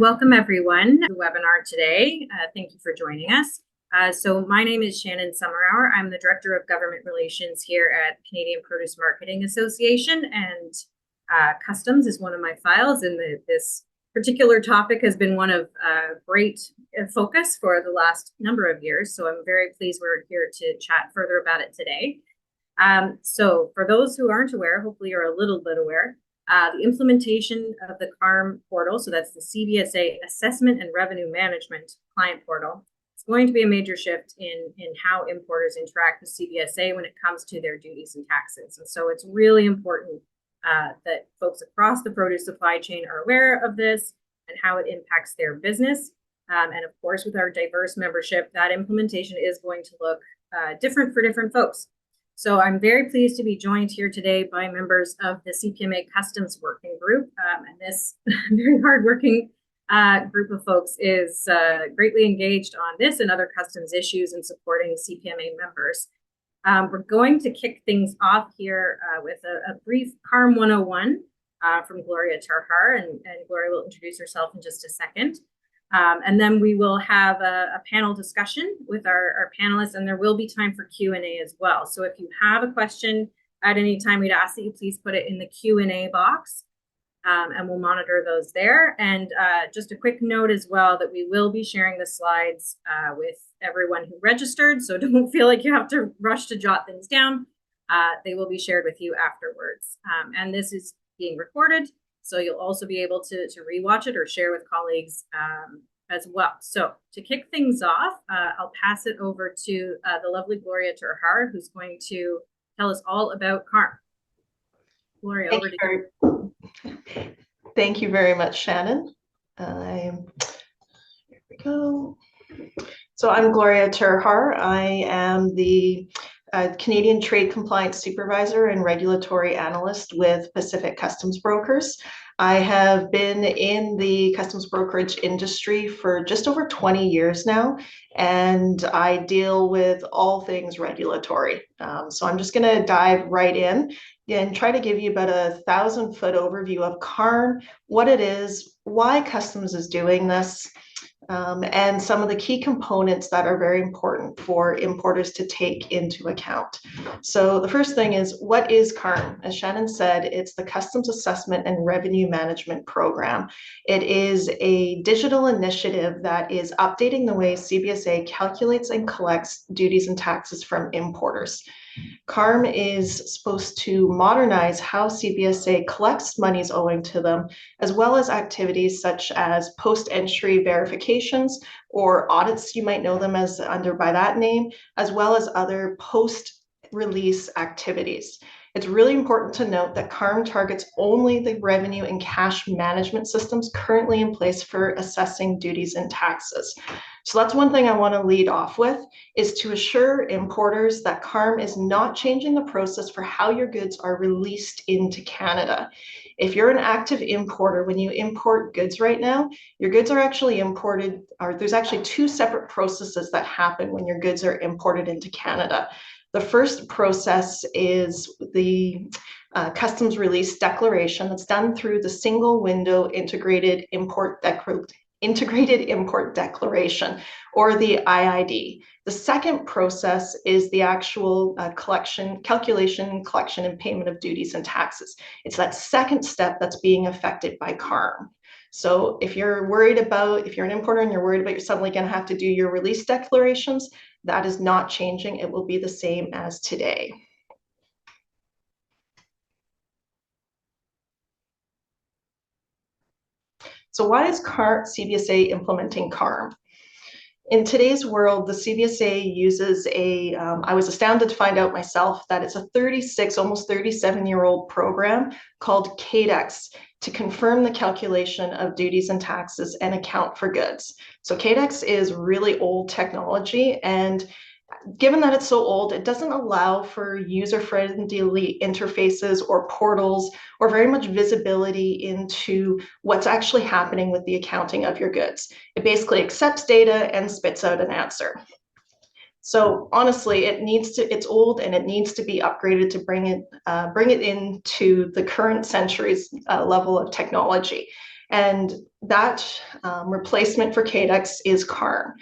welcome everyone to the webinar today. Thank you for joining us. So my name is Shannon Summerhour. I'm the Director of Government Relations here at Canadian Produce Marketing Association, and customs is one of my files, and this particular topic has been one of great focus for the last number of years. So I'm very pleased we're here to chat further about it today. So for those who aren't aware, hopefully you're a little bit aware, the implementation of the CARM portal, so that's the CBSA Assessment and Revenue Management Client Portal, it's going to be a major shift in how importers interact with CBSA when it comes to their duties and taxes. And so it's really important that folks across the produce supply chain are aware of this and how it impacts their business. And of course, with our diverse membership, that implementation is going to look different for different folks. So I'm very pleased to be joined here today by members of the CPMA Customs Working Group. And this very hardworking group of folks is greatly engaged on this and other customs issues and supporting CPMA members. We're going to kick things off here with a brief CARM 101 from Gloria Tarhar, and Gloria will introduce herself in just a second. And then we will have a panel discussion with our panelists, and there will be time for Q&A as well. So if you have a question at any time, we'd ask that you please put it in the Q&A box, and we'll monitor those there. And just a quick note as well that we will be sharing the slides with everyone who registered, so don't feel like you have to rush to jot things down. They will be shared with you afterwards. And this is being recorded, so you'll also be able to rewatch it or share with colleagues as well. So to kick things off, I'll pass it over to the lovely Gloria Tarhar, who's going to tell us all about CARM. Gloria, over to you. Thank you very much, Shannon. Here we go. So I'm Gloria Tarhar. I am the Canadian Trade Compliance Supervisor and Regulatory Analyst with Pacific Customs Brokers. I have been in the customs brokerage industry for just over 20 years now, and I deal with all things regulatory. So I'm just going to dive right in and try to give you about a 1,000-foot overview of CARM, what it is, why customs is doing this, and some of the key components that are very important for importers to take into account. So the first thing is, what is CARM? As Shannon said, it's the Customs Assessment and Revenue Management Program. It is a digital initiative that is updating the way CBSA calculates and collects duties and taxes from importers. CARM is supposed to modernize how CBSA collects monies owing to them, as well as activities such as post-entry verifications or audits, you might know them as by that name, as well as other post-release activities. It's really important to note that CARM targets only the revenue and cash management systems currently in place for assessing duties and taxes. So that's one thing I want to lead off with, is to assure importers that CARM is not changing the process for how your goods are released into Canada. If you're an active importer, when you import goods right now, your goods are actually imported, or there's actually two separate processes that happen when your goods are imported into Canada. The first process is the customs release declaration that's done through the single window integrated import declaration, or the IID. The second process is the actual calculation, collection, and payment of duties and taxes. It's that second step that's being affected by CARM. So if you're an importer and you're worried about you're suddenly going to have to do your release declarations, that is not changing. It will be the same as today. So why is CBSA implementing CARM? In today's world, the CBSA uses I was astounded to find out myself that it's a 36, almost 37-year-old program called CADEX to confirm the calculation of duties and taxes and account for goods. So CADEX is really old technology, and given that it's so old, it doesn't allow for user-friendly interfaces or portals or very much visibility into what's actually happening with the accounting of your goods. It basically accepts data and spits out an answer. So honestly, it's old and it needs to be upgraded to bring it into the current century's level of technology. And that replacement for CADEX is CARM.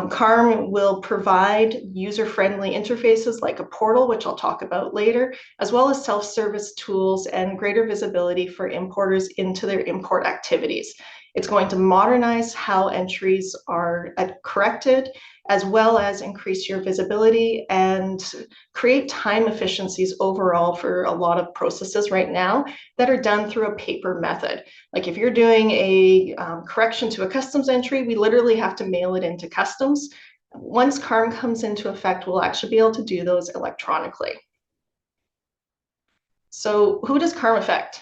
CARM will provide user-friendly interfaces like a portal, which I'll talk about later, as well as self-service tools and greater visibility for importers into their import activities. It's going to modernize how entries are corrected, as well as increase your visibility and create time efficiencies overall for a lot of processes right now that are done through a paper method. Like if you're doing a correction to a customs entry, we literally have to mail it into customs. Once CARM comes into effect, we'll actually be able to do those electronically. So who does CARM affect?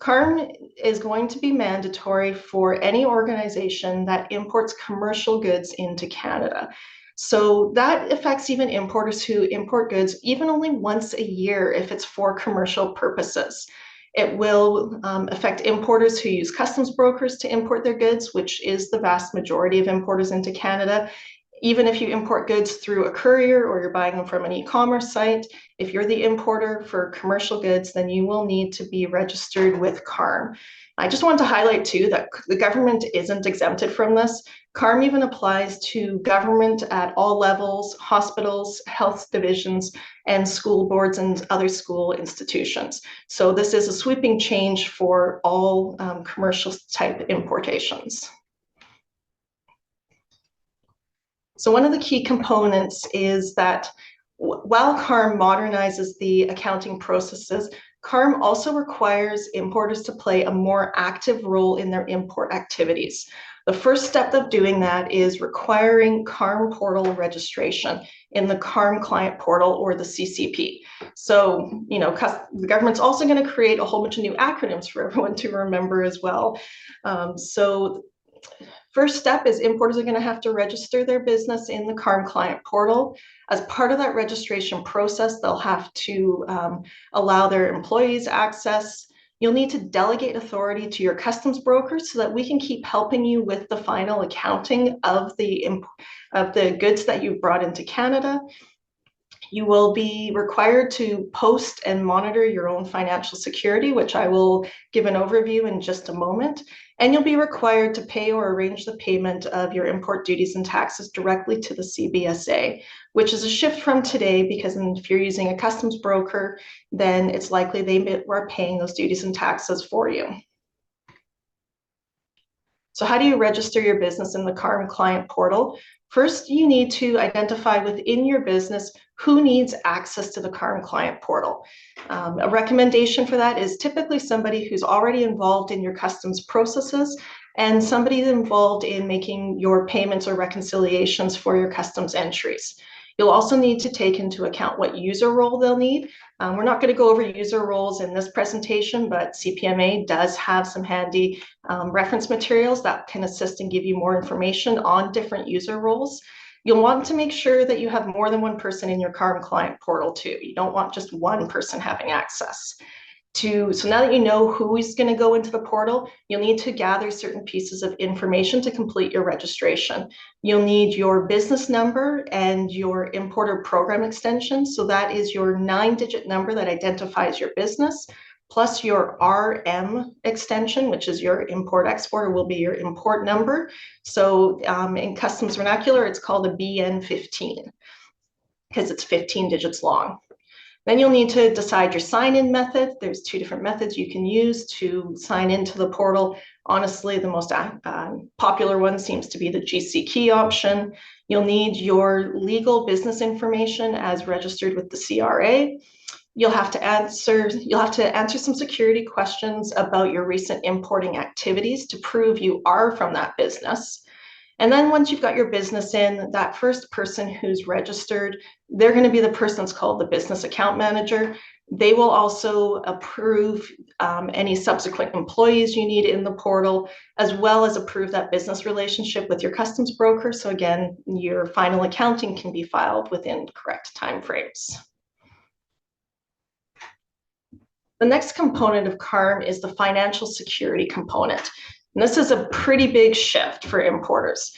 CARM is going to be mandatory for any organization that imports commercial goods into Canada. So that affects even importers who import goods even only once a year if it's for commercial purposes. It will affect importers who use customs brokers to import their goods, which is the vast majority of importers into Canada. Even if you import goods through a courier or you're buying them from an e-commerce site, if you're the importer for commercial goods, then you will need to be registered with CARM. I just want to highlight too that the government isn't exempted from this. CARM even applies to government at all levels, hospitals, health divisions, and school boards and other school institutions. So this is a sweeping change for all commercial type importations. So one of the key components is that while CARM modernizes the accounting processes, CARM also requires importers to play a more active role in their import activities. The first step of doing that is requiring CARM portal registration in the CARM client portal or the CCP. So, the government's also going to create a whole bunch of new acronyms for everyone to remember as well. First step is importers are going to have to register their business in the CARM client portal. As part of that registration process, they'll have to allow their employees access. You'll need to delegate authority to your customs brokers so that we can keep helping you with the final accounting of the goods that you've brought into Canada. You will be required to post and monitor your own financial security, which I will give an overview in just a moment. And you'll be required to pay or arrange the payment of your import duties and taxes directly to the CBSA, which is a shift from today because if you're using a customs broker, then it's likely they are paying those duties and taxes for you. So how do you register your business in the CARM client portal? First, you need to identify within your business who needs access to the CARM client portal. A recommendation for that is typically somebody who's already involved in your customs processes and somebody involved in making your payments or reconciliations for your customs entries. You'll also need to take into account what user role they'll need. We're not going to go over user roles in this presentation, but CPMA does have some handy reference materials that can assist and give you more information on different user roles. You'll want to make sure that you have more than one person in your CARM client portal too. You don't want just one person having access. So now that you know who is going to go into the portal, you'll need to gather certain pieces of information to complete your registration. You'll need your business number and your importer program extension. So that is your 9-digit number that identifies your business, plus your RM extension, which is your import-export, or will be your import number. So in customs vernacular, it's called a BN15 because it's 15 digits long. Then you'll need to decide your sign-in method. There's 2 different methods you can use to sign into the portal. Honestly, the most popular one seems to be the GC key option. You'll need your legal business information as registered with the CRA. You'll have to answer some security questions about your recent importing activities to prove you are from that business. And then once you've got your business in, that first person who's registered, they're going to be the person that's called the business account manager. They will also approve any subsequent employees you need in the portal, as well as approve that business relationship with your customs broker. So again, your final accounting can be filed within correct timeframes. The next component of CARM is the financial security component. And this is a pretty big shift for importers.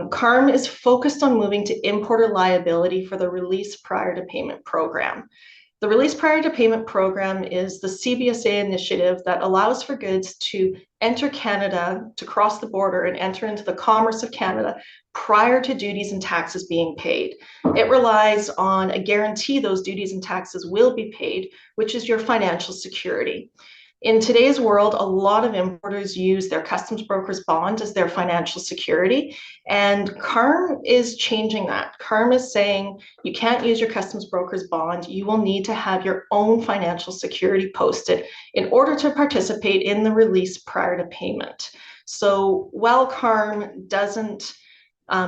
CARM is focused on moving to importer liability for the release prior to payment program. The Release Prior to Payment program is the CBSA initiative that allows for goods to enter Canada, to cross the border and enter into the commerce of Canada prior to duties and taxes being paid. It relies on a guarantee those duties and taxes will be paid, which is your financial security. In today's world, a lot of importers use their customs broker's bond as their financial security, and CARM is changing that. CARM is saying you can't use your customs broker's bond. You will need to have your own financial security posted in order to participate in the release prior to payment. So while CARM doesn't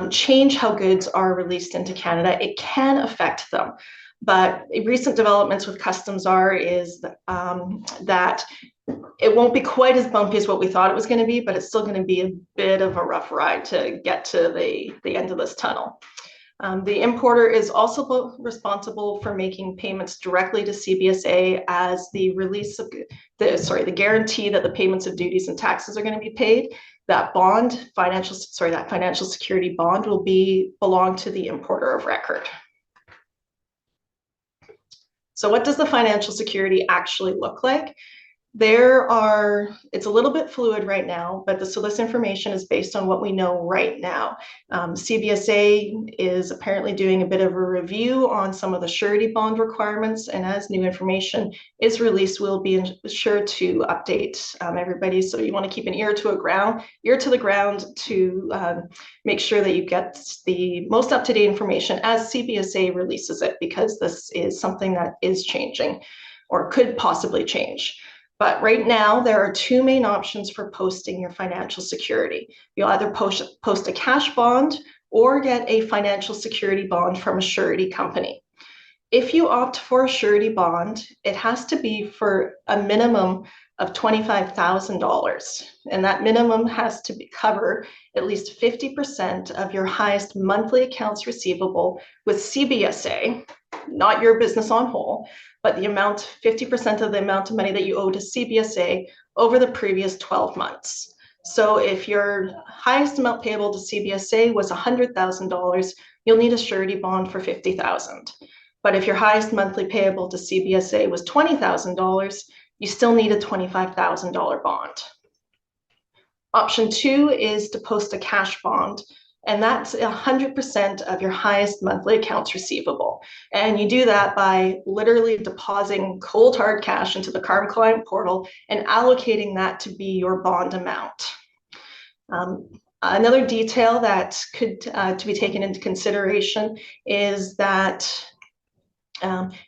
change how goods are released into Canada, it can affect them. But recent developments with customs is that it won't be quite as bumpy as what we thought it was going to be, but it's still going to be a bit of a rough ride to get to the end of this tunnel. The importer is also responsible for making payments directly to CBSA as the release of the guarantee that the payments of duties and taxes are going to be paid. That financial security bond will belong to the importer of record. So what does the financial security actually look like? It's a little bit fluid right now, but so this information is based on what we know right now. CBSA is apparently doing a bit of a review on some of the surety bond requirements, and as new information is released, we'll be sure to update everybody. So you want to keep an ear to the ground to make sure that you get the most up-to-date information as CBSA releases it, because this is something that is changing or could possibly change. But right now, there are two main options for posting your financial security. You'll either post a cash bond or get a financial security bond from a surety company. If you opt for a surety bond, it has to be for a minimum of $25,000. And that minimum has to cover at least 50% of your highest monthly accounts receivable with CBSA, not your business on whole, but 50% of the amount of money that you owe to CBSA over the previous 12 months. So if your highest amount payable to CBSA was $100,000, you'll need a surety bond for $50,000. But if your highest monthly payable to CBSA was $20,000, you still need a $25,000 bond. Option 2 is to post a cash bond, and that's 100% of your highest monthly accounts receivable. And you do that by literally depositing cold hard cash into the CARM client portal and allocating that to be your bond amount. Another detail that could to be taken into consideration is that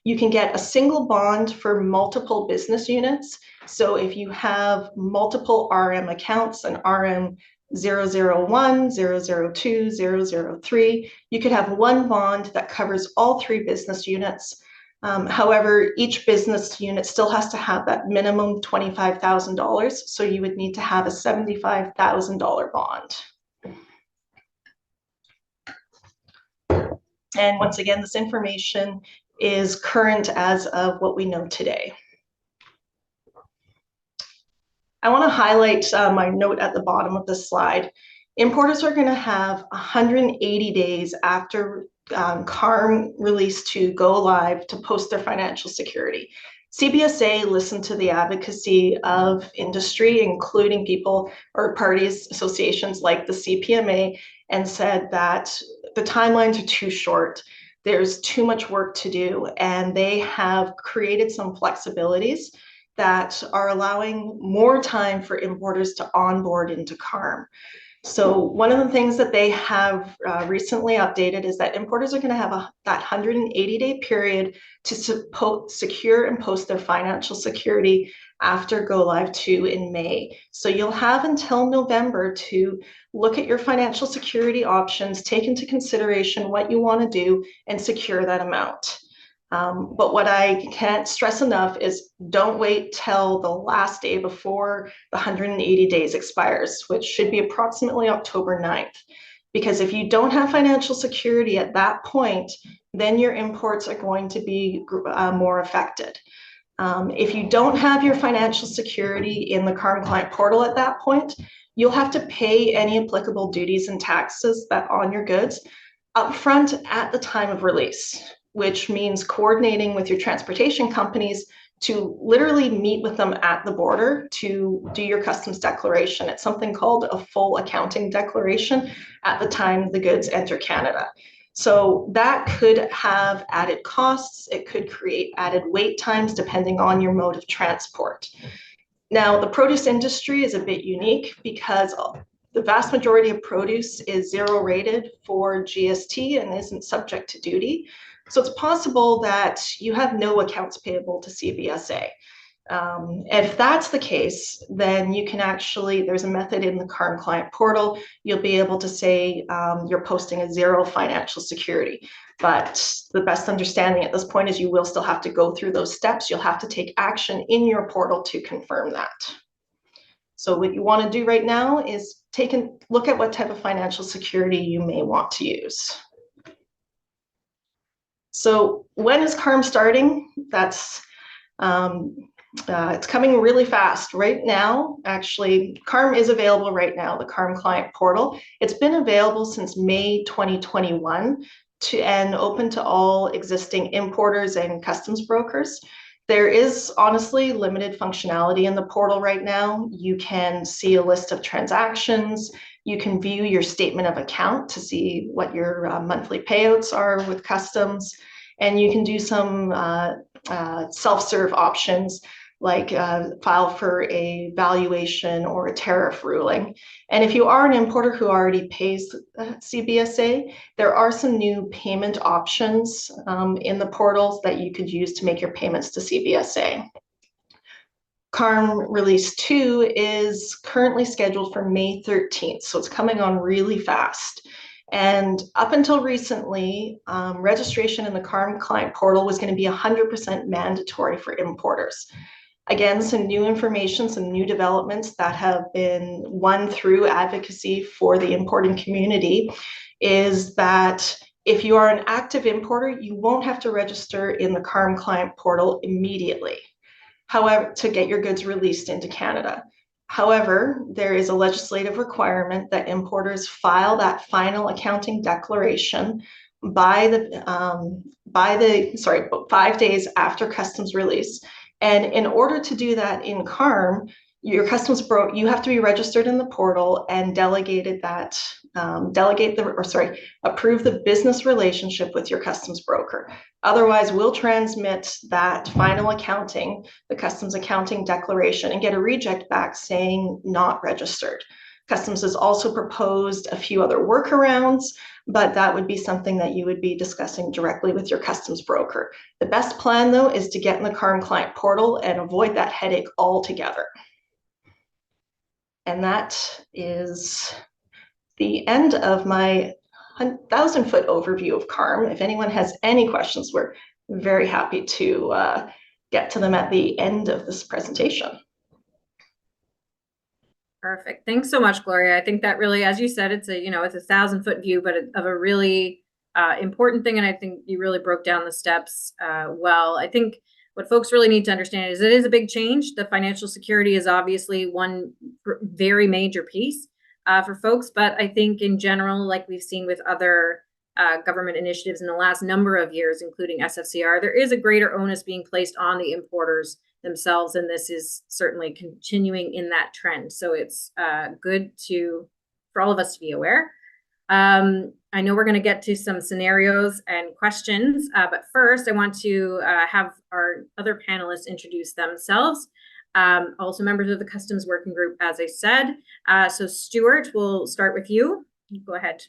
you can get a single bond for multiple business units. So if you have multiple RM accounts, an RM 001, 002, 003, you could have one bond that covers all three business units. However, each business unit still has to have that minimum $25,000. So you would need to have a $75,000 bond. And once again, this information is current as of what we know today. I want to highlight my note at the bottom of this slide. Importers are going to have 180 days after CARM release to go live to post their financial security. CBSA listened to the advocacy of industry, including people or parties, associations like the CPMA, and said that the timelines are too short. There's too much work to do, and they have created some flexibilities that are allowing more time for importers to onboard into CARM. So one of the things that they have recently updated is that importers are going to have that 180-day period to secure and post their financial security after go live 2 in May. So you'll have until November to look at your financial security options, take into consideration what you want to do, and secure that amount. But what I can't stress enough is don't wait till the last day before the 180 days expires, which should be approximately October 9th. Because if you don't have financial security at that point, then your imports are going to be more affected. If you don't have your financial security in the CARM client portal at that point, you'll have to pay any applicable duties and taxes that on your goods upfront at the time of release. which means coordinating with your transportation companies to literally meet with them at the border to do your customs declaration. It's something called a full accounting declaration at the time the goods enter Canada. So that could have added costs. It could create added wait times depending on your mode of transport. Now, the produce industry is a bit unique because the vast majority of produce is zero rated for GST and isn't subject to duty. So it's possible that you have no accounts payable to CBSA. If that's the case, then you can actually, there's a method in the CARM client portal, you'll be able to say you're posting a zero financial security. But the best understanding at this point is you will still have to go through those steps. You'll have to take action in your portal to confirm that. So what you want to do right now is take a look at what type of financial security you may want to use. So when is CARM starting? That's it's coming really fast right now. Actually, CARM is available right now, the CARM client portal. It's been available since May 2021 and open to all existing importers and customs brokers. There is honestly limited functionality in the portal right now. You can see a list of transactions. You can view your statement of account to see what your monthly payouts are with customs. And you can do some self-serve options like file for a valuation or a tariff ruling. And if you are an importer who already pays CBSA, there are some new payment options in the portals that you could use to make your payments to CBSA. CARM Release 2 is currently scheduled for May 13th, so it's coming on really fast. And up until recently, registration in the CARM client portal was going to be 100% mandatory for importers. Again, some new information, some new developments that have been won through advocacy for the importing community is that if you are an active importer, you won't have to register in the CARM client portal immediately, however, to get your goods released into Canada. However, there is a legislative requirement that importers file that final accounting declaration by 5 days after customs release. And in order to do that in CARM, your customs broker, you have to be registered in the portal and approve the business relationship with your customs broker. Otherwise, we'll transmit that final accounting, the customs accounting declaration, and get a reject back saying not registered. Customs has also proposed a few other workarounds, but that would be something that you would be discussing directly with your customs broker. The best plan, though, is to get in the CARM client portal and avoid that headache altogether. And that is the end of my 1,000-foot overview of CARM. If anyone has any questions, we're very happy to get to them at the end of this presentation. Perfect. Thanks so much, Gloria. I think that really, as you said, it's a 1,000-foot view, but of a really important thing. And I think you really broke down the steps well. I think what folks really need to understand is it is a big change. The financial security is obviously one very major piece for folks. But I think in general, like we've seen with other government initiatives in the last number of years, including SFCR, there is a greater onus being placed on the importers themselves, and this is certainly continuing in that trend. So it's good for all of us to be aware. I know we're going to get to some scenarios and questions, but first I want to have our other panelists introduce themselves. Also members of the Customs Working Group, as I said. So Stuart, we'll start with you. Go ahead.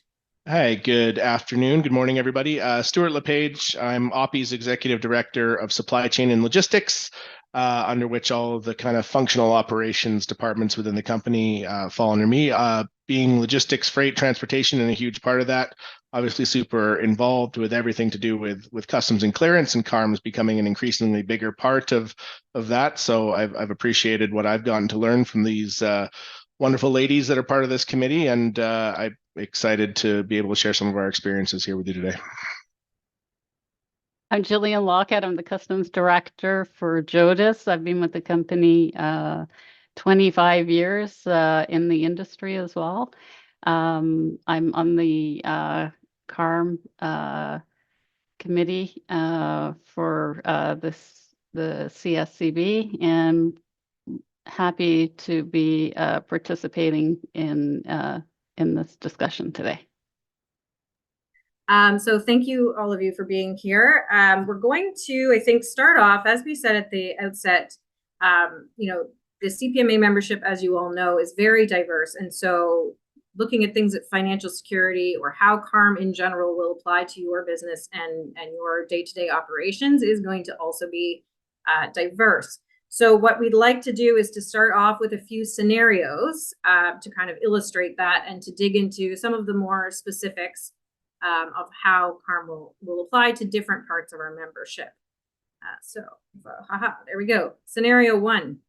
Hi, good afternoon. Good morning, everybody. Stuart LePage. I'm OPI's Executive Director of Supply Chain and Logistics, under which all of the kind of functional operations departments within the company fall under me. Being logistics, freight, transportation, and a huge part of that, obviously super involved with everything to do with customs and clearance, and CARM is becoming an increasingly bigger part of that. So I've appreciated what I've gotten to learn from these wonderful ladies that are part of this committee, and I'm excited to be able to share some of our experiences here with you today. I'm Jillian Lockett. I'm the Customs Director for JODIS. I've been with the company 25 years in the industry as well. I'm on the CARM committee for the CSCB, and happy to be participating in this discussion today. So thank you, all of you, for being here. We're going to, I think, start off, as we said at the outset, the CPMA membership, as you all know, is very diverse. And so looking at things at financial security or how CARM in general will apply to your business and your day-to-day operations is going to also be diverse. So what we'd like to do is to start off with a few scenarios to kind of illustrate that and to dig into some of the more specifics of how CARM will apply to different parts of our membership. There we go. Scenario one.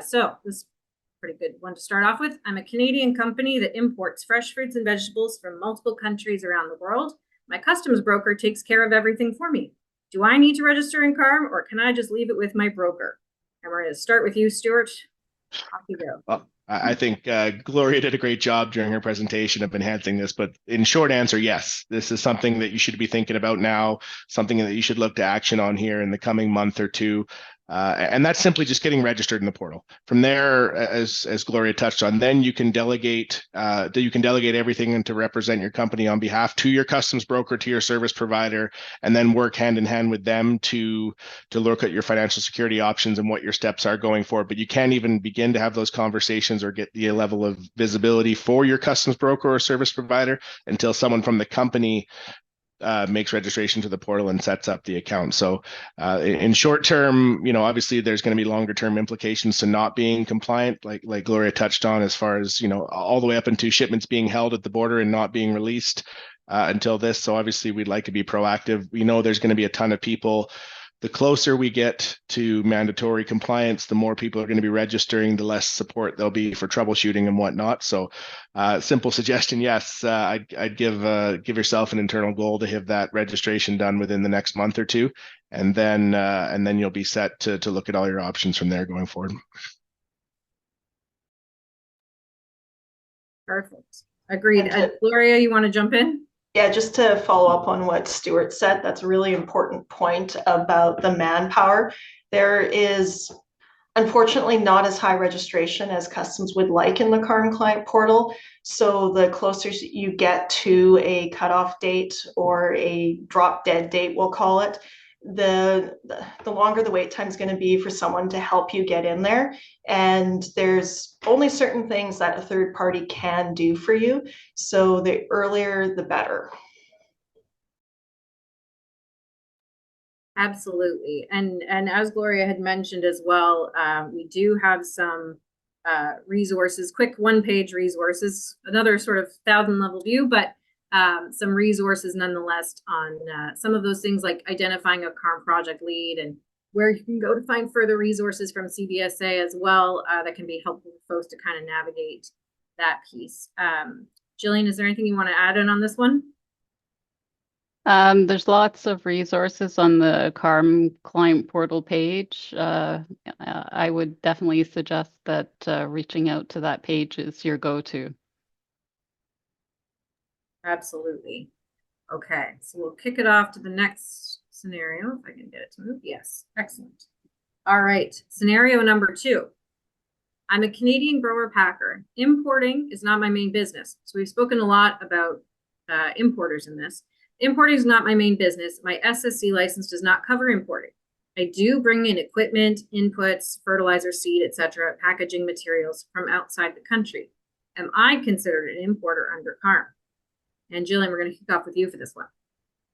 So this is a pretty good one to start off with. I'm a Canadian company that imports fresh fruits and vegetables from multiple countries around the world. My customs broker takes care of everything for me. Do I need to register in CARM, or can I just leave it with my broker? And we're going to start with you, Stuart. Off you go. Well, I think Gloria did a great job during her presentation of enhancing this, but in short answer, yes, this is something that you should be thinking about now, something that you should look to action on here in the coming month or two. And that's simply just getting registered in the portal. From there, as Gloria touched on, then you can delegate everything and to represent your company on behalf to your customs broker, to your service provider, and then work hand in hand with them to look at your financial security options and what your steps are going forward. But you can't even begin to have those conversations or get the level of visibility for your customs broker or service provider until someone from the company makes registration to the portal and sets up the account. So in short term, obviously there's going to be longer term implications to not being compliant, like Gloria touched on, as far as, all the way up into shipments being held at the border and not being released until this. So obviously we'd like to be proactive. We know there's going to be a ton of people. The closer we get to mandatory compliance, the more people are going to be registering, the less support there'll be for troubleshooting and whatnot. So simple suggestion, yes, I'd give yourself an internal goal to have that registration done within the next month or two. And then you'll be set to look at all your options from there going forward. Perfect. Agreed. Gloria, you want to jump in? Yeah, just to follow up on what Stuart said, that's a really important point about the manpower. There is unfortunately not as high registration as customs would like in the CARM client portal. So the closer you get to a cutoff date or a drop dead date, we'll call it, the longer the wait time is going to be for someone to help you get in there. And there's only certain things that a third party can do for you. So the earlier, the better. Absolutely. And as Gloria had mentioned as well, we do have some resources, quick one-page resources, another sort of 1,000-level view, but some resources nonetheless on some of those things like identifying a CARM project lead and where you can go to find further resources from CBSA as well that can be helpful for folks to kind of navigate that piece. Jillian, is there anything you want to add in on this one? There's lots of resources on the CARM client portal page. I would definitely suggest that reaching out to that page is your go-to. Absolutely. Okay, so we'll kick it off to the next scenario, if I can get it to move. Yes, excellent. All right, scenario number 2. I'm a Canadian grower packer. Importing is not my main business. So we've spoken a lot about importers in this. Importing is not my main business. My SSC license does not cover importing. I do bring in equipment, inputs, fertilizer, seed, etc., packaging materials from outside the country. Am I considered an importer under CARM? And Jillian, we're going to kick off with you for this one.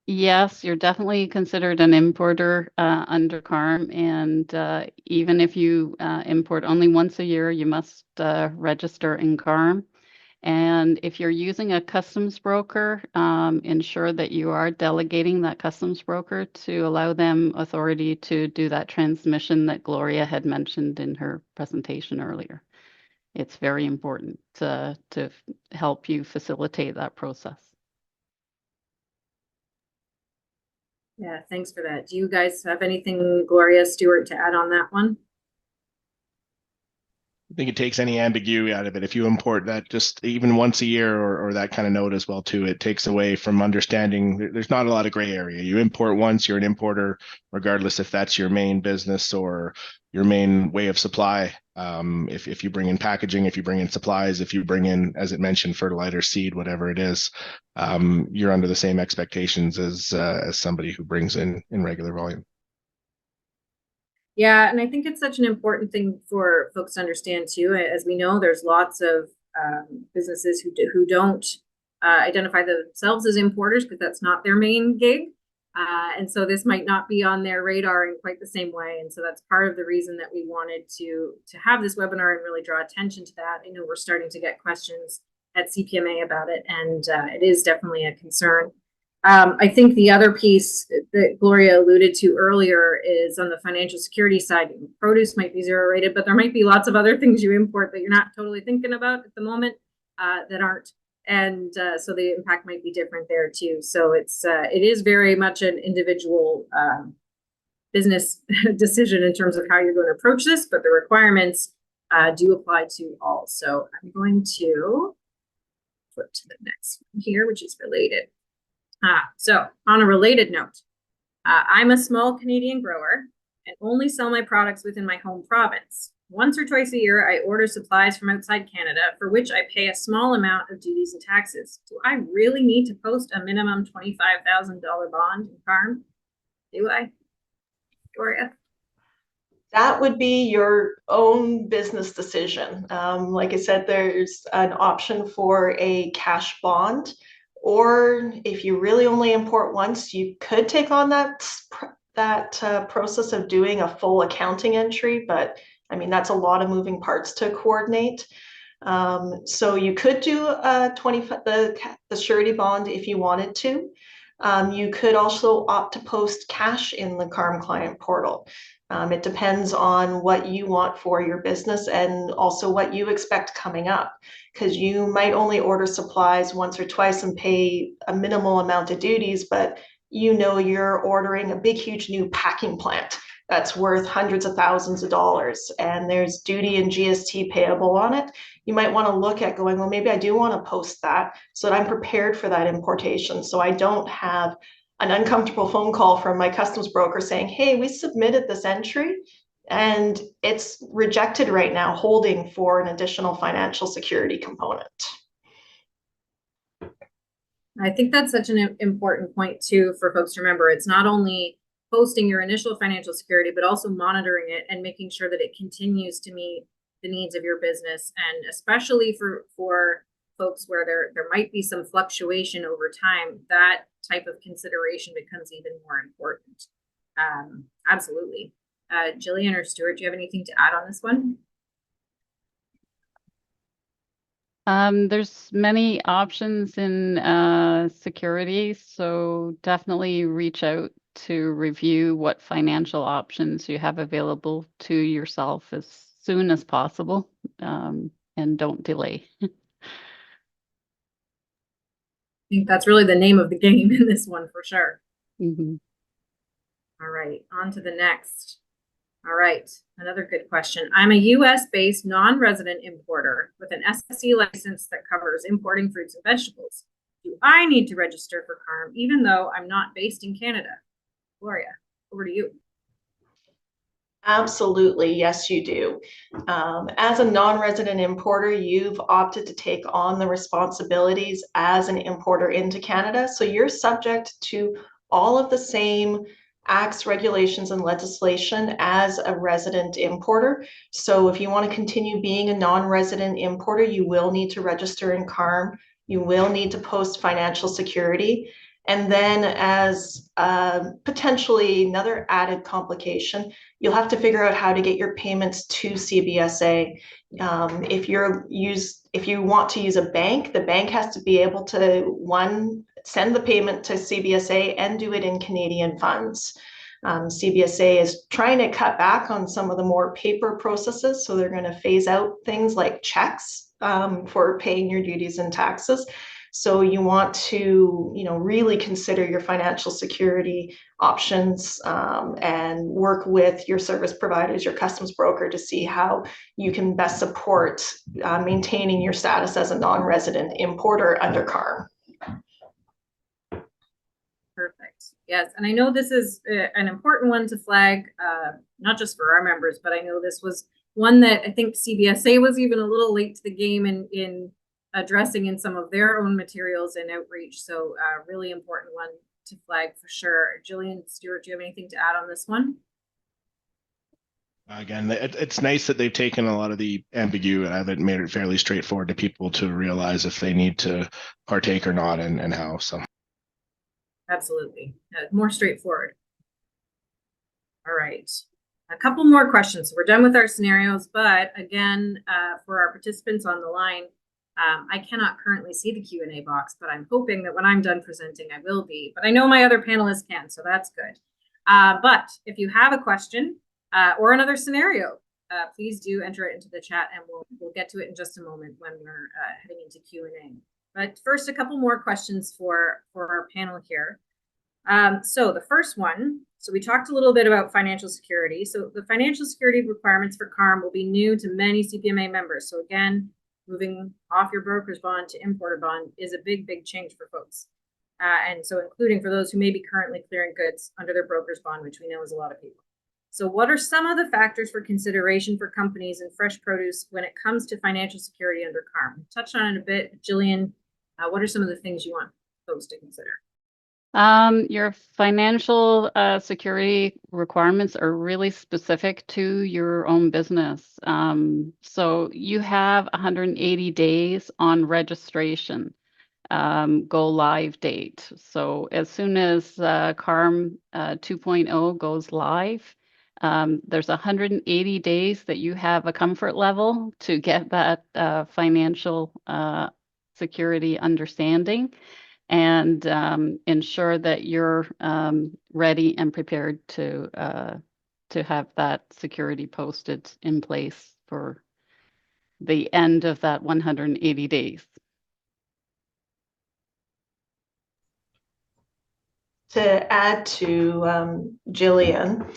Yes, you're definitely considered an importer under CARM, and even if you import only once a year, you must register in CARM. And if you're using a customs broker, ensure that you are delegating that customs broker to allow them authority to do that transmission that Gloria had mentioned in her presentation earlier. It's very important to help you facilitate that process. Yeah, thanks for that. Do you guys have anything, Gloria, Stuart, to add on that one? I think it takes any ambiguity out of it. If you import that just even once a year or that kind of note as well too, it takes away from understanding there's not a lot of gray area. You import once, you're an importer, regardless if that's your main business or your main way of supply. If you bring in packaging, if you bring in supplies, if you bring in, as it mentioned, fertilizer, seed, whatever it is, you're under the same expectations as somebody who brings in regular volume. Yeah, and I think it's such an important thing for folks to understand too. As we know, there's lots of businesses who don't identify themselves as importers because that's not their main gig. And so this might not be on their radar in quite the same way. And so that's part of the reason that we wanted to have this webinar and really draw attention to that. I know we're starting to get questions at CPMA about it, and it is definitely a concern. I think the other piece that Gloria alluded to earlier is on the financial security side. Produce might be zero rated, but there might be lots of other things you import that you're not totally thinking about at the moment that aren't. And so the impact might be different there too. So it is very much an individual business decision in terms of how you're going to approach this, but the requirements do apply to all. So I'm going to flip to the next one here, which is related. So on a related note, I'm a small Canadian grower and only sell my products within my home province. Once or twice a year, I order supplies from outside Canada, for which I pay a small amount of duties and taxes. Do I really need to post a minimum $25,000 bond in CARM? Do I, Gloria? That would be your own business decision. Like I said, there's an option for a cash bond, or if you really only import once, you could take on that process of doing a full accounting entry, but I mean, that's a lot of moving parts to coordinate. So you could do the surety bond if you wanted to. You could also opt to post cash in the CARM client portal. It depends on what you want for your business and also what you expect coming up, because you might only order supplies once or twice and pay a minimal amount of duties, but you know you're ordering a big, huge new packing plant that's worth hundreds of thousands of dollars, and there's duty and GST payable on it. You might want to look at going, well, maybe I do want to post that so that I'm prepared for that importation, so I don't have an uncomfortable phone call from my customs broker saying, hey, we submitted this entry and it's rejected right now, holding for an additional financial security component. I think that's such an important point too for folks to remember. It's not only posting your initial financial security, but also monitoring it and making sure that it continues to meet the needs of your business. And especially for folks where there might be some fluctuation over time, that type of consideration becomes even more important. Absolutely. Jillian or Stuart, do you have anything to add on this one? There's many options in security, so definitely reach out to review what financial options you have available to yourself as soon as possible, and don't delay. I think that's really the name of the game in this one for sure. Mm-hmm. All right, on to the next. All right, another good question. I'm a US-based non-resident importer with an SSE license that covers importing fruits and vegetables. Do I need to register for CARM even though I'm not based in Canada? Gloria, over to you. Absolutely, yes, you do. As a non-resident importer, you've opted to take on the responsibilities as an importer into Canada. So you're subject to all of the same acts, regulations, and legislation as a resident importer. So if you want to continue being a non-resident importer, you will need to register in CARM. You will need to post financial security. And then as potentially another added complication, you'll have to figure out how to get your payments to CBSA. If you want to use a bank, the bank has to be able to, send the payment to CBSA and do it in Canadian funds. CBSA is trying to cut back on some of the more paper processes, so they're going to phase out things like checks for paying your duties and taxes. So you want to, really consider your financial security options, and work with your service providers, your customs broker, to see how you can best support maintaining your status as a non-resident importer under CARM. Perfect. Yes, and I know this is an important one to flag, not just for our members, but I know this was one that I think CBSA was even a little late to the game in addressing in some of their own materials and outreach. So really important one to flag for sure. Jillian, Stuart, do you have anything to add on this one? Again, it's nice that they've taken a lot of the ambiguity out of it and made it fairly straightforward to people to realize if they need to partake or not, and how. So. Absolutely. More straightforward. All right. A couple more questions. So we're done with our scenarios, but again, for our participants on the line, I cannot currently see the Q&A box, but I'm hoping that when I'm done presenting, I will be. But I know my other panelists can, so that's good. But if you have a question or another scenario, please do enter it into the chat, and we'll get to it in just a moment when we're heading into Q&A. But first, a couple more questions for our panel here. So the first one, so we talked a little bit about financial security. So the financial security requirements for CARM will be new to many CPMA members. So again, moving off your broker's bond to importer bond is a big, big change for folks. And so including for those who may be currently clearing goods under their broker's bond, which we know is a lot of people. So what are some of the factors for consideration for companies in fresh produce when it comes to financial security under CARM? We touched on it a bit. Jillian, what are some of the things you want folks to consider? Your financial security requirements are really specific to your own business. So you have 180 days on registration, go live date. So as soon as CARM 2.0 goes live, there's 180 days that you have a comfort level to get that financial security understanding, and ensure that you're ready and prepared to have that security posted in place for the end of that 180 days. To add to Jillian,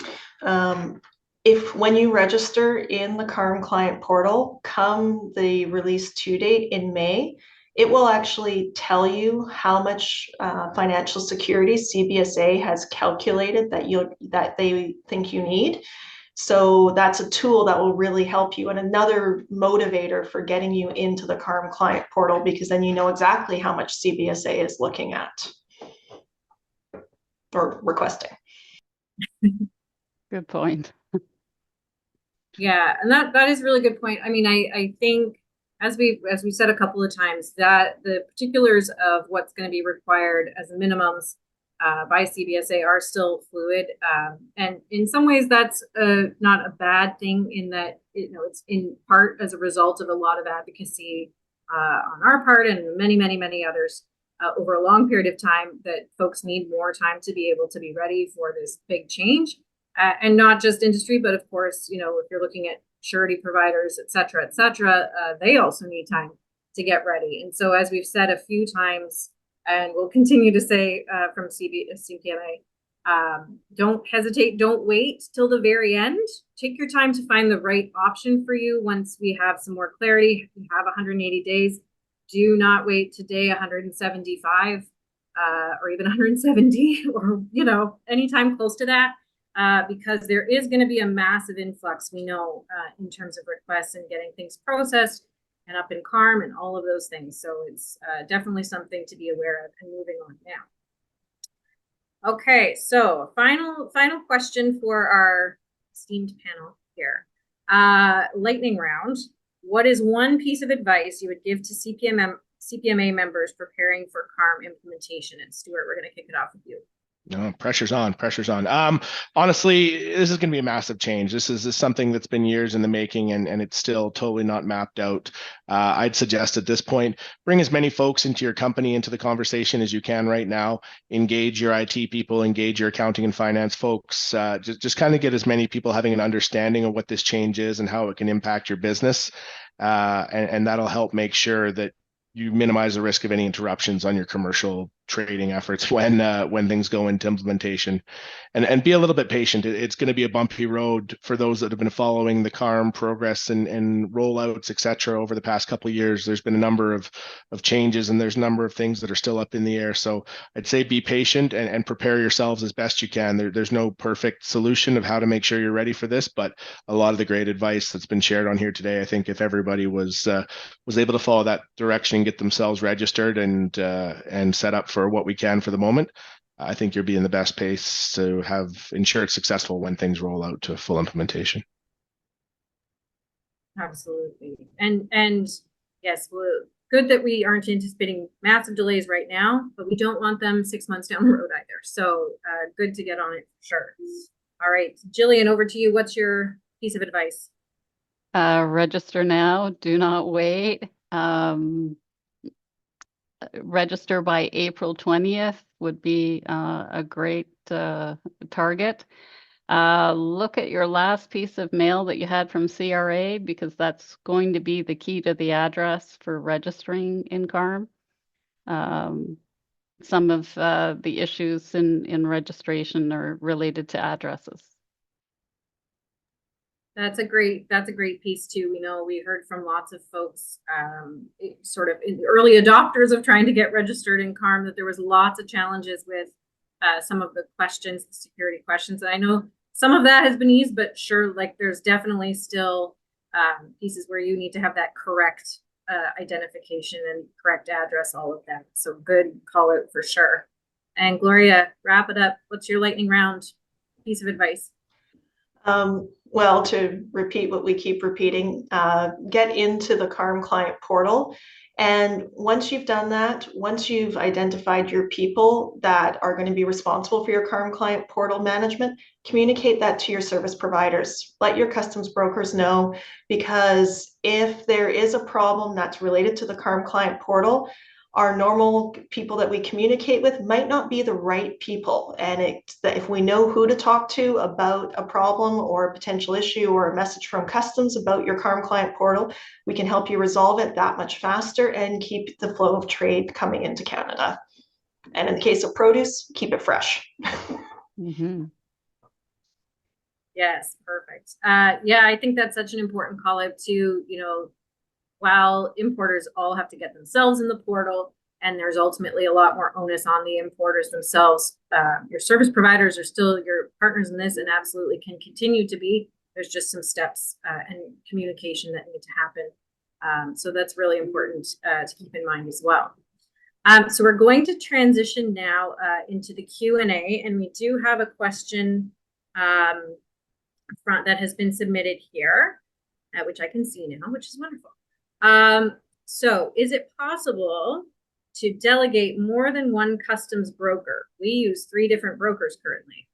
if when you register in the CARM client portal, come the release 2 date in May, it will actually tell you how much financial security CBSA has calculated that they think you need. So that's a tool that will really help you, and another motivator for getting you into the CARM client portal, because then you know exactly how much CBSA is looking at or requesting. Good point. Yeah, and that is a really good point. I mean, I think as we said a couple of times, that the particulars of what's going to be required as minimums by CBSA are still fluid, and in some ways that's not a bad thing, in that it's in part as a result of a lot of advocacy on our part and many others over a long period of time, that folks need more time to be able to be ready for this big change. And not just industry, but of course, if you're looking at surety providers, et cetera, they also need time to get ready. And so, as we've said a few times, and we'll continue to say from CPMA, don't hesitate, don't wait till the very end. Take your time to find the right option for you. Once we have some more clarity, you have 180 days. Do not wait to day 175 or even 170 or, anytime close to that. Because there is going to be a massive influx, we know, in terms of requests and getting things processed and up in CARM and all of those things. So it's definitely something to be aware of. And moving on now. Okay, so final question for our esteemed panel here. Lightning round. What is one piece of advice you would give to CPMA members preparing for CARM implementation? And Stuart, we're going to kick it off with you. No, pressure's on. Honestly, this is going to be a massive change. This is something that's been years in the making, and it's still totally not mapped out. I'd suggest at this point, bring as many folks into your company into the conversation as you can right now. Engage your IT people, engage your accounting and finance folks. Just kind of get as many people having an understanding of what this change is and how it can impact your business. And that'll help make sure that you minimize the risk of any interruptions on your commercial trading efforts when things go into implementation, and be a little bit patient. It's going to be a bumpy road for those that have been following the CARM progress and rollouts, et cetera, over the past couple of years. There's been a number of changes, and there's a number of things that are still up in the air. So I'd say be patient and prepare yourselves as best you can. There's no perfect solution of how to make sure you're ready for this, but a lot of the great advice that's been shared on here today, I think if everybody was able to follow that direction and get themselves registered and set up for what we can for the moment, I think you'll be in the best pace to ensure it's successful when things roll out to full implementation. Absolutely. And yes, well, good that we aren't anticipating massive delays right now, but we don't want them 6 months down the road either. So good to get on it for sure. All right, Jillian, over to you. What's your piece of advice? Register now, do not wait. Register by April 20th would be a great target. Look at your last piece of mail that you had from CRA, because that's going to be the key to the address for registering in CARM. Some of the issues in registration are related to addresses. That's a great piece too. We know we heard from lots of folks, sort of in the early adopters of trying to get registered in CARM, that there was lots of challenges with some of the questions, the security questions. And I know some of that has been eased, but sure, like there's definitely still pieces where you need to have that correct identification and correct address, all of that. So good call out for sure. And Gloria, wrap it up. What's your lightning round piece of advice? Well, to repeat what we keep repeating, get into the CARM client portal. And once you've done that, once you've identified your people that are going to be responsible for your CARM client portal management, communicate that to your service providers. Let your customs brokers know, because if there is a problem that's related to the CARM client portal, our normal people that we communicate with might not be the right people. And if we know who to talk to about a problem or a potential issue or a message from customs about your CARM client portal, we can help you resolve it that much faster and keep the flow of trade coming into Canada. And in the case of produce, keep it fresh. Mm-hmm. Yes, perfect. Yeah, I think that's such an important call out too. You know, while importers all have to get themselves in the portal, and there's ultimately a lot more onus on the importers themselves, your service providers are still your partners in this and absolutely can continue to be. There's just some steps and communication that need to happen. So that's really important to keep in mind as well. So we're going to transition now into the Q&A, and we do have a question front that has been submitted here, which I can see now, which is wonderful. So is it possible to delegate more than one customs broker? We use 3 different brokers currently.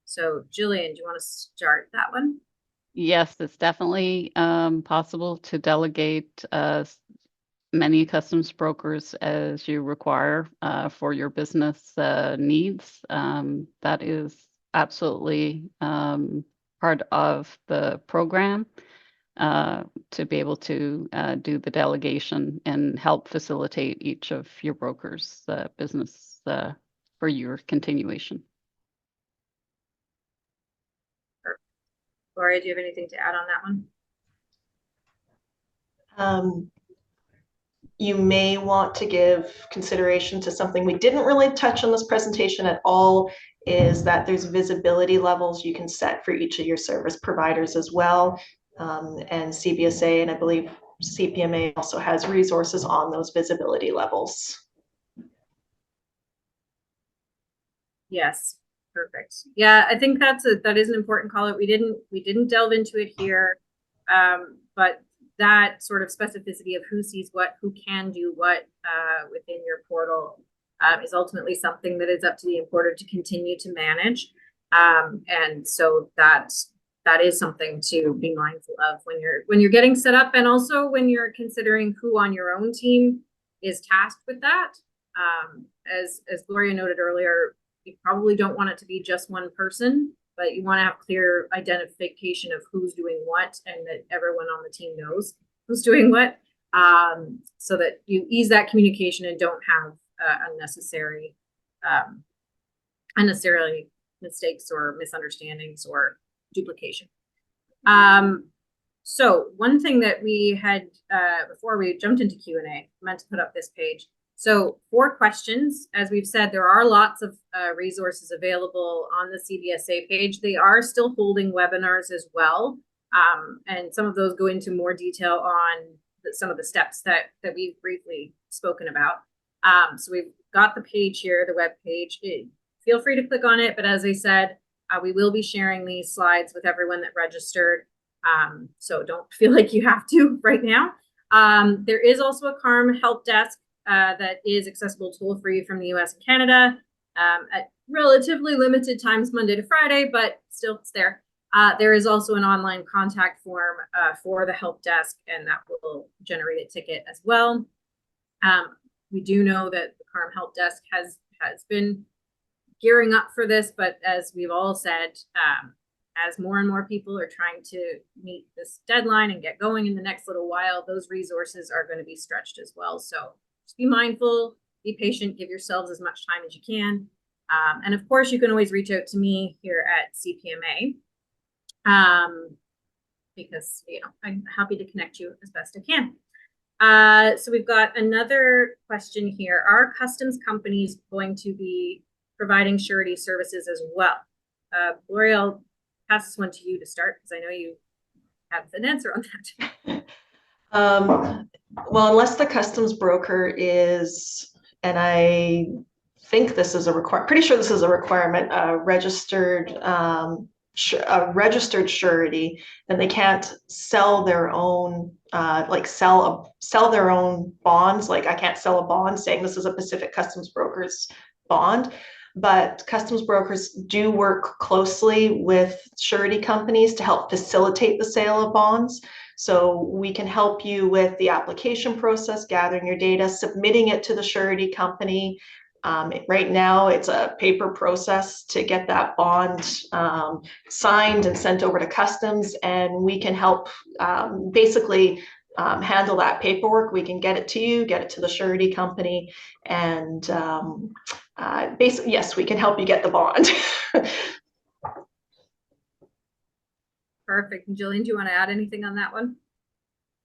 So Jillian, do you want to start that one? Yes, it's definitely possible to delegate many customs brokers as you require for your business needs. That is absolutely part of the program. To be able to do the delegation and help facilitate each of your brokers' business for your continuation. Perfect. Gloria, do you have anything to add on that one? You may want to give consideration to something we didn't really touch on this presentation at all, is that there's visibility levels you can set for each of your service providers as well. And CBSA, and I believe CPMA also has resources on those visibility levels. Yes, perfect. Yeah, I think that is an important call out. We didn't delve into it here, but that sort of specificity of who sees what, who can do what within your portal is ultimately something that is up to the importer to continue to manage. And so that is something to be mindful of when you're getting set up, and also when you're considering who on your own team is tasked with that. As Gloria noted earlier, you probably don't want it to be just one person, but you want to have clear identification of who's doing what, and that everyone on the team knows who's doing what. so that you ease that communication and don't have unnecessarily mistakes or misunderstandings or duplication. So one thing that we had before we jumped into Q&A, meant to put up this page. So 4 questions. As we've said, there are lots of resources available on the CBSA page. They are still holding webinars as well. And some of those go into more detail on some of the steps that we've briefly spoken about. So we've got the page here, the web page. Feel free to click on it. But as I said, we will be sharing these slides with everyone that registered. So don't feel like you have to right now. There is also a CARM help desk that is accessible toll-free from the US and Canada at relatively limited times, Monday to Friday, but still it's there. There is also an online contact form for the help desk, and that will generate a ticket as well. We do know that the CARM help desk has been gearing up for this, but as we've all said, as more and more people are trying to meet this deadline and get going in the next little while, those resources are going to be stretched as well. So just be mindful, be patient, give yourselves as much time as you can. And of course, you can always reach out to me here at CPMA because, you know, I'm happy to connect you as best I can. So we've got another question here. Are customs companies going to be providing surety services as well? Gloria, I'll pass this one to you to start because I know you have an answer on that. Well, unless the customs broker is, and I think this is pretty sure this is a requirement, a registered surety, then they can't sell their own, like sell their own bonds. Like I can't sell a bond saying this is a Pacific Customs Broker's bond. But customs brokers do work closely with surety companies to help facilitate the sale of bonds. So we can help you with the application process, gathering your data, submitting it to the surety company. Right now, it's a paper process to get that bond signed and sent over to customs, and we can help basically handle that paperwork. We can get it to you, get it to the surety company, and basically, yes, we can help you get the bond. Perfect. And Jillian, do you want to add anything on that one?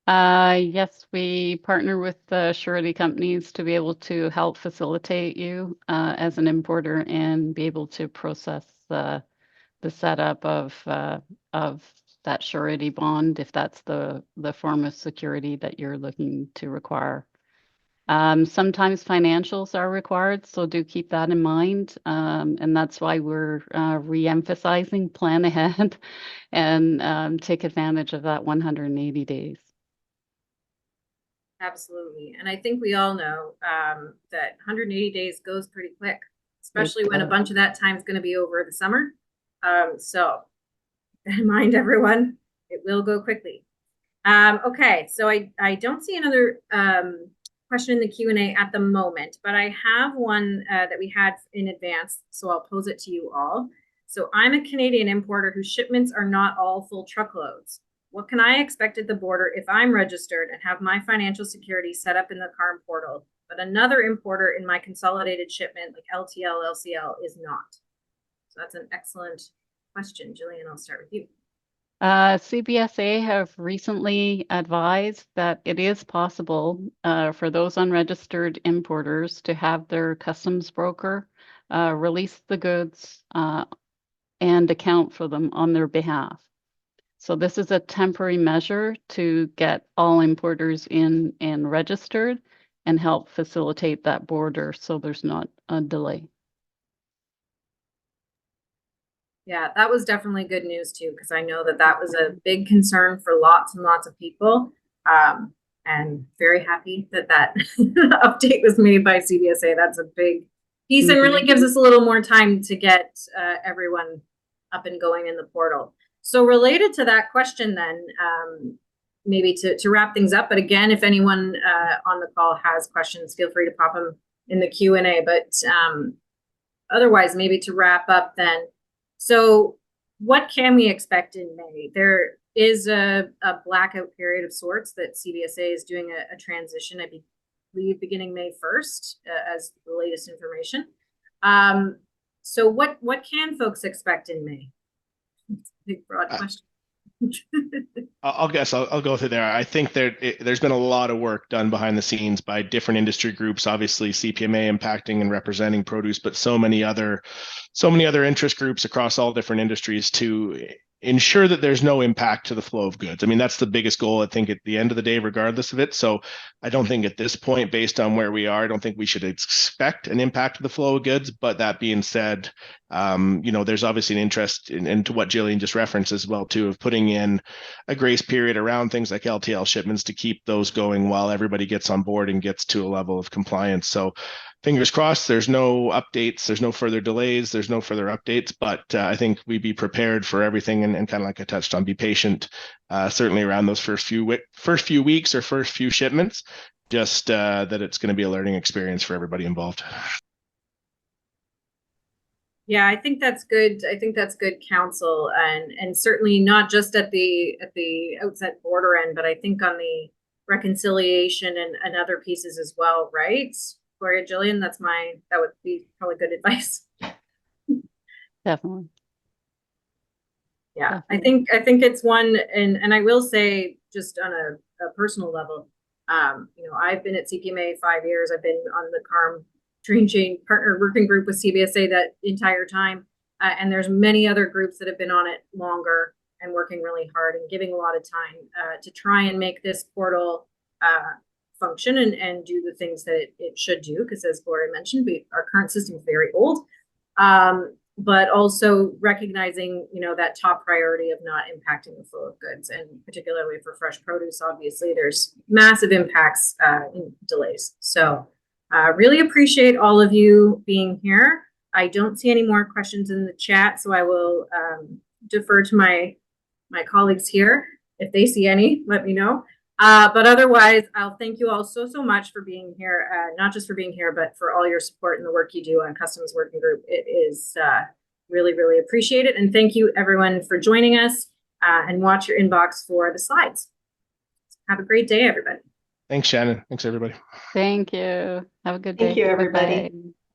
Yes, we partner with the surety companies to be able to help facilitate you as an importer and be able to process the setup of that surety bond, if that's the form of security that you're looking to require. Sometimes financials are required, so do keep that in mind. And that's why we're re-emphasizing plan ahead and take advantage of that 180 days. Absolutely. And I think we all know that 180 days goes pretty quick, especially when a bunch of that time is going to be over the summer. So keep that in mind, everyone, it will go quickly. Okay, so I don't see another question in the Q&A at the moment, but I have one that we had in advance, so I'll pose it to you all. So I'm a Canadian importer whose shipments are not all full truckloads. What can I expect at the border if I'm registered and have my financial security set up in the CARM portal, but another importer in my consolidated shipment like LTL, LCL is not? So that's an excellent question. Jillian, I'll start with you. CBSA have recently advised that it is possible for those unregistered importers to have their customs broker release the goods and account for them on their behalf. So this is a temporary measure to get all importers in and registered and help facilitate that border so there's not a delay. Yeah, that was definitely good news too, because I know that that was a big concern for lots and lots of people. And very happy that that update was made by CBSA. That's a big piece and really gives us a little more time to get everyone up and going in the portal. So related to that question then, maybe to wrap things up, but again, if anyone on the call has questions, feel free to pop them in the Q&A, but otherwise maybe to wrap up then. So what can we expect in May? There is a blackout period of sorts that CBSA is doing a transition, I believe, beginning May 1st, as the latest information. So what can folks expect in May? Big broad question. I'll go through there. I think there's been a lot of work done behind the scenes by different industry groups, obviously CPMA impacting and representing produce, but so many other interest groups across all different industries to ensure that there's no impact to the flow of goods. I mean, that's the biggest goal, I think, at the end of the day, regardless of it. So I don't think at this point, based on where we are, I don't think we should expect an impact to the flow of goods. But that being said, there's obviously an interest into what Jillian just referenced as well, too, of putting in a grace period around things like LTL shipments to keep those going while everybody gets on board and gets to a level of compliance. So fingers crossed, there's no updates, there's no further delays, there's no further updates, but I think we'd be prepared for everything and kind of like I touched on, be patient, certainly around those first few weeks or first few shipments, just that it's going to be a learning experience for everybody involved. Yeah, I think that's good. I think that's good counsel, and certainly not just at the outset border end, but I think on the reconciliation and other pieces as well, right? Gloria, Jillian, that would be probably good advice. Definitely. Yeah, Definitely. I think it's one, and I will say, just on a personal level, I've been at CPMA 5 years. I've been on the CARM Train Chain Partner Working Group with CBSA that entire time, and there's many other groups that have been on it longer and working really hard and giving a lot of time to try and make this portal function and do the things that it should do, because as Gloria mentioned, our current system is very old, but also recognizing that top priority of not impacting the flow of goods, and particularly for fresh produce, obviously there's massive impacts in delays. So really appreciate all of you being here. I don't see any more questions in the chat, so I will defer to my colleagues here. If they see any, let me know. But otherwise, I'll thank you all so much for being here, not just for being here, but for all your support and the work you do on Customs Working Group. It is really, really appreciated. And thank you everyone for joining us, and watch your inbox for the slides. Have a great day, everybody. Thanks, Shannon. Thanks, everybody. Thank you. Have a good day. Thank you, everybody. Bye-bye.